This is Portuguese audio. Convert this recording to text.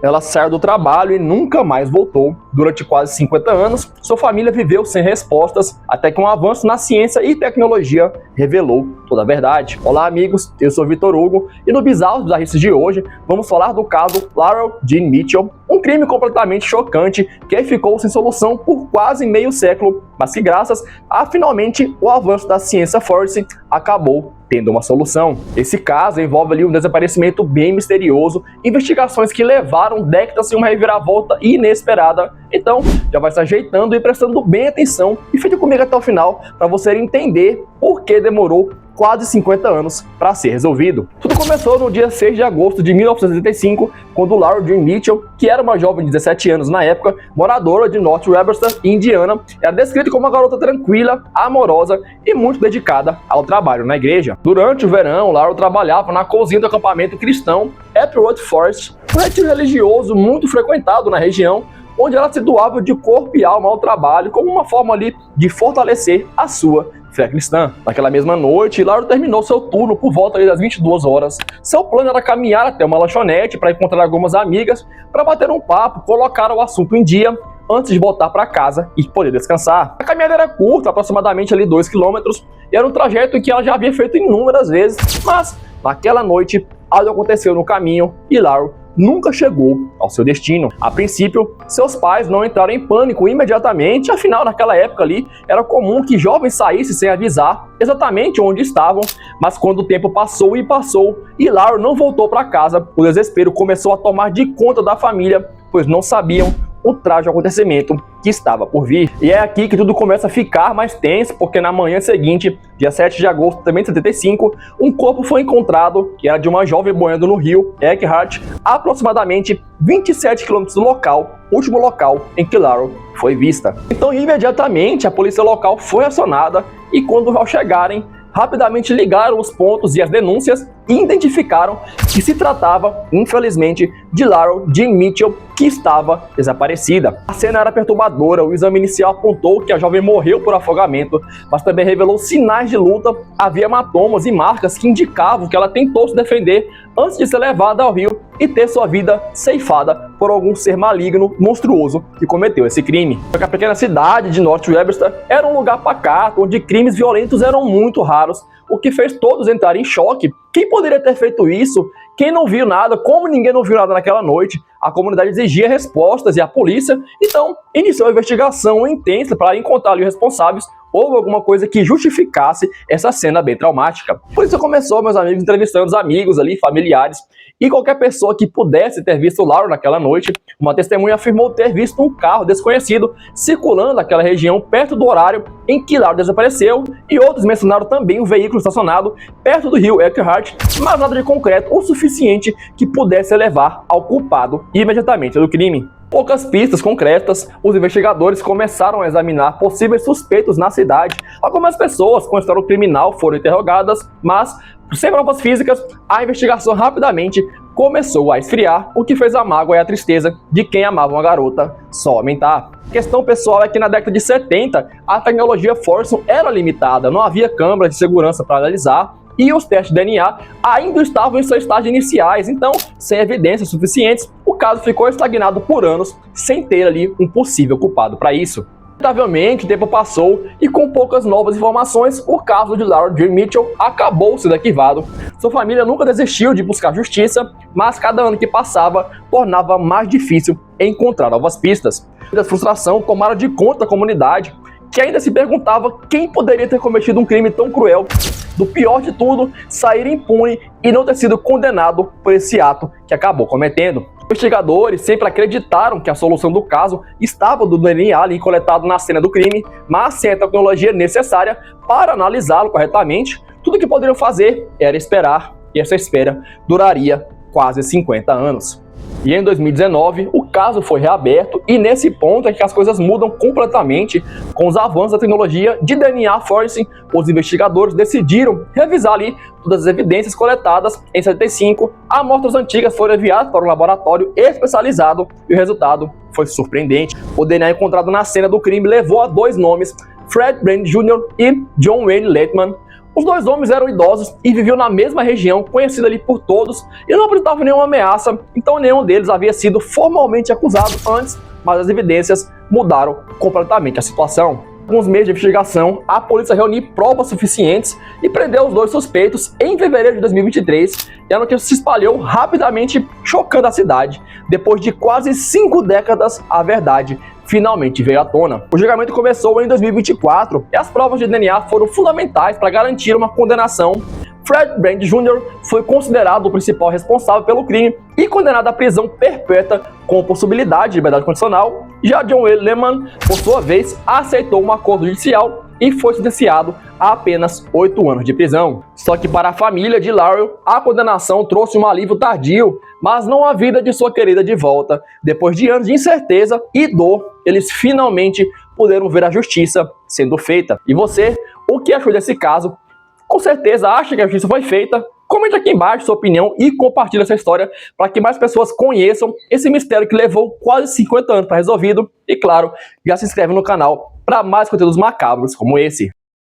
Ela saiu do trabalho e nunca mais voltou. Durante quase 50 anos, sua família viveu sem respostas, até que um avanço na ciência e tecnologia revelou toda a verdade. Olá, amigos, eu sou Vitor Hugo e no Bizarros Bizarrices de hoje vamos falar do caso Laurel Jean Mitchell, um crime completamente chocante que ficou sem solução por quase meio século, mas que graças a finalmente o avanço da ciência forense acabou tendo uma solução. Esse caso envolve ali um desaparecimento bem misterioso, investigações que levaram décadas em uma reviravolta inesperada. Então, já vai se ajeitando e prestando bem atenção e fique comigo até o final para você entender por que demorou quase 50 anos para ser resolvido. Tudo começou no dia 6 de agosto de 1975, quando Laurel Jean Mitchell, que era uma jovem de 17 anos na época, moradora de North Webster, Indiana, era descrita como uma garota tranquila, amorosa e muito dedicada ao trabalho na igreja. Durante o verão, Laurel trabalhava na cozinha do acampamento cristão Applewood Forest, um retiro religioso muito frequentado na região, onde ela se doava de corpo e alma ao trabalho como uma forma ali de fortalecer a sua fé cristã. Naquela mesma noite, Laurel terminou seu turno por volta das 22 horas. Seu plano era caminhar até uma lanchonete para encontrar algumas amigas, para bater um papo, colocar o assunto em dia, antes de voltar para casa e poder descansar. A caminhada era curta, aproximadamente ali 2 km, e era um trajeto que ela já havia feito inúmeras vezes, mas naquela noite algo aconteceu no caminho e Laurel nunca chegou ao seu destino. A princípio, seus pais não entraram em pânico imediatamente, afinal, naquela época ali, era comum que jovens saíssem sem avisar exatamente onde estavam, mas quando o tempo passou e Laurel não voltou para casa, o desespero começou a tomar de conta da família, pois não sabiam o trágico acontecimento que estava por vir. E é aqui que tudo começa a ficar mais tenso, porque na manhã seguinte, dia 7 de agosto também de 75, um corpo foi encontrado, que era de uma jovem boiando no rio Elkhart, aproximadamente 27 km do local, último local em que Laurel foi vista. Então, imediatamente, a polícia local foi acionada e quando ao chegarem, rapidamente ligaram os pontos e as denúncias e identificaram que se tratava, infelizmente, de Laurel Jean Mitchell, que estava desaparecida. A cena era perturbadora, o exame inicial apontou que a jovem morreu por afogamento, mas também revelou sinais de luta, havia hematomas e marcas que indicavam que ela tentou se defender antes de ser levada ao rio e ter sua vida ceifada por algum ser maligno, monstruoso, que cometeu esse crime. Porque a pequena cidade de North Webster era um lugar pacato, onde crimes violentos eram muito raros, o que fez todos entrarem em choque. Quem poderia ter feito isso? Quem não viu nada? Como ninguém não viu nada naquela noite? A comunidade exigia respostas e a polícia, então, iniciou a investigação intensa para encontrar ali os responsáveis. Houve alguma coisa que justificasse essa cena bem traumática. Por isso começou, meus amigos, entrevistando os amigos ali, familiares, e qualquer pessoa que pudesse ter visto Laurel naquela noite. Uma testemunha afirmou ter visto um carro desconhecido circulando naquela região perto do horário em que Laurel desapareceu, e outros mencionaram também um veículo estacionado perto do rio Elkhart, mas nada de concreto o suficiente que pudesse levar ao culpado imediatamente do crime. Poucas pistas concretas, os investigadores começaram a examinar possíveis suspeitos na cidade. Algumas pessoas com história criminal foram interrogadas, mas, sem provas físicas, a investigação rapidamente começou a esfriar, o que fez a mágoa e a tristeza de quem amava uma garota só aumentar. A questão pessoal é que na década de 70, a tecnologia forense era limitada, não havia câmeras de segurança para analisar, e os testes de DNA ainda estavam em seus estágios iniciais, então, sem evidências suficientes, o caso ficou estagnado por anos, sem ter ali um possível culpado para isso. Lamentavelmente, o tempo passou e com poucas novas informações, o caso de Laurel Jean Mitchell acabou sendo arquivado. Sua família nunca desistiu de buscar justiça, mas cada ano que passava tornava mais difícil encontrar novas pistas. A frustração tomaram de conta da comunidade, que ainda se perguntava quem poderia ter cometido um crime tão cruel. Do pior de tudo, sair impune e não ter sido condenado por esse ato que acabou cometendo. Investigadores sempre acreditaram que a solução do caso estava no DNA ali coletado na cena do crime, mas sem a tecnologia necessária para analisá-lo corretamente, tudo que poderiam fazer era esperar, e essa espera duraria quase 50 anos. E em 2019, o caso foi reaberto e nesse ponto é que as coisas mudam completamente. Com os avanços da tecnologia de DNA forense, os investigadores decidiram revisar ali todas as evidências coletadas em 75. Amostras antigas foram enviadas para um laboratório especializado e o resultado foi surpreendente. O DNA encontrado na cena do crime levou a dois nomes, Fred Brand Jr. e John Wayne Latham. Os dois homens eram idosos e viviam na mesma região, conhecida ali por todos, e não apresentavam nenhuma ameaça, então nenhum deles havia sido formalmente acusado antes, mas as evidências mudaram completamente a situação. Alguns meses de investigação, a polícia reuniu provas suficientes e prendeu os dois suspeitos em fevereiro de 2023, e a notícia se espalhou rapidamente, chocando a cidade. Depois de quase 5 décadas, a verdade finalmente veio à tona. O julgamento começou em 2024 e as provas de DNA foram fundamentais para garantir uma condenação. Fred Brand Jr. foi considerado o principal responsável pelo crime e condenado à prisão perpétua com possibilidade de liberdade condicional. Já John Wayne Lehman, por sua vez, aceitou um acordo judicial e foi sentenciado a apenas 8 anos de prisão. Só que para a família de Laurel, a condenação trouxe um alívio tardio, mas não a vida de sua querida de volta. Depois de anos de incerteza e dor, eles finalmente puderam ver a justiça sendo feita. E você, o que achou desse caso? Com certeza acha que a justiça foi feita? Comente aqui embaixo sua opinião e compartilhe essa história para que mais pessoas conheçam esse mistério que levou quase 50 anos para resolvido. E claro, já se inscreve no canal para mais conteúdos macabros como esse.